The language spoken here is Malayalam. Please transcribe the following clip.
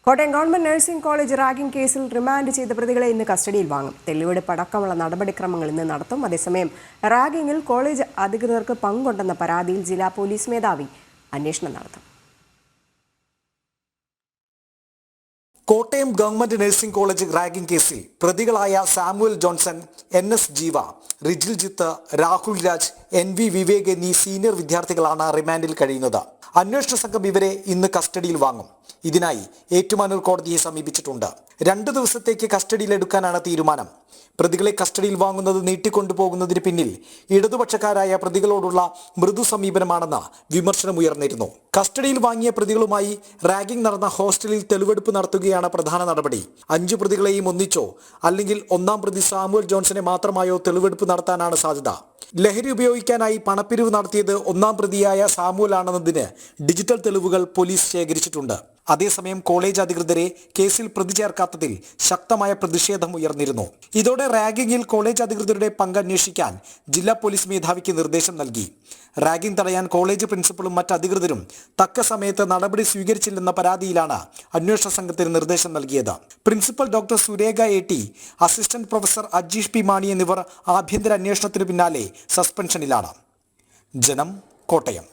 Kottayam government nursing college ragging കേസിൽ റിമാൻഡ് ചെയ്ത പ്രതികളെ ഇന്ന് കസ്റ്റഡിയിൽ വാങ്ങും. തെളിവെടുപ്പ് അടക്കമുള്ള നടപടിക്രമങ്ങൾ ഇന്ന് നടത്തും. അതേസമയം റാഗിംഗിൽ കോളേജ് അധികൃതർക്ക് പങ്കുണ്ടെന്ന പരാതിയിൽ ജില്ലാ പോലീസ് മേധാവി അന്വേഷണം നടത്തും. Kottayam government nursing college ragging കേസിൽ പ്രതികളായ സാമുവൽ ജോൺസൺ, NS ജീവ, റിജിൽ ജിത്ത്, രാഹുൽ രാജ്, NV വിവേക് എന്നീ സീനിയർ വിദ്യാർത്ഥികളാണ് റിമാൻഡിൽ കഴിയുന്നത്. അന്വേഷണ സംഘം ഇവരെ ഇന്ന് കസ്റ്റഡിയിൽ വാങ്ങും. ഇതിനായി ഏറ്റുമാനൂർ കോടതിയെ സമീപിച്ചിട്ടുണ്ട്. 2 ദിവസത്തേക്ക് കസ്റ്റഡിയിലെടുക്കാനാണ് തീരുമാനം. പ്രതികളെ കസ്റ്റഡിയിൽ വാങ്ങുന്നത് നീട്ടിക്കൊണ്ടുപോകുന്നതിന് പിന്നിൽ ഇടതുപക്ഷക്കാരായ പ്രതികളോടുള്ള മൃദു സമീപനമാണെന്ന് വിമർശനമുയർന്നിരുന്നു. കസ്റ്റഡിയിൽ വാങ്ങിയ പ്രതികളുമായി റാഗിംഗ് നടന്ന ഹോസ്റ്റലിൽ തെളിവെടുപ്പ് നടത്തുകയാണ് പ്രധാന നടപടി. 5 പ്രതികളെയും ഒന്നിച്ചോ അല്ലെങ്കിൽ ഒന്നാം പ്രതി സാമുവൽ ജോൺസനെ മാത്രമായോ തെളിവെടുപ്പ് നടത്താനാണ് സാധ്യത. ലഹരി ഉപയോഗിക്കാനായി പണപ്പിരിവ് നടത്തിയത് ഒന്നാം പ്രതിയായ സാമുവൽ ആണെന്നതിന് ഡിജിറ്റൽ തെളിവുകൾ പോലീസ് ശേഖരിച്ചിട്ടുണ്ട്. അതേസമയം കോളേജ് അധികൃതരെ കേസിൽ പ്രതി ചേർക്കാത്തതിൽ ശക്തമായ പ്രതിഷേധം ഉയർന്നിരുന്നു. ഇതോടെ റാഗിംഗിൽ കോളേജ് അധികൃതരുടെ പങ്ക് അന്വേഷിക്കാൻ ജില്ലാ പോലീസ് മേധാവിക്ക് നിർദ്ദേശം നൽകി. റാഗിംഗ് തടയാൻ കോളേജ് പ്രിൻസിപ്പലും മറ്റ് അധികൃതരും തക്ക സമയത്ത് നടപടി സ്വീകരിച്ചില്ലെന്ന പരാതിയിലാണ് അന്വേഷണ സംഘത്തിന് നിർദ്ദേശം നൽകിയത്. Principal doctor Surekha AT, assistant professor Ajeesh P Mani എന്നിവർ ആഭ്യന്തര അന്വേഷണത്തിന് പിന്നാലെ സസ്പെൻഷനിലാണ്. ജനം, കോട്ടയം.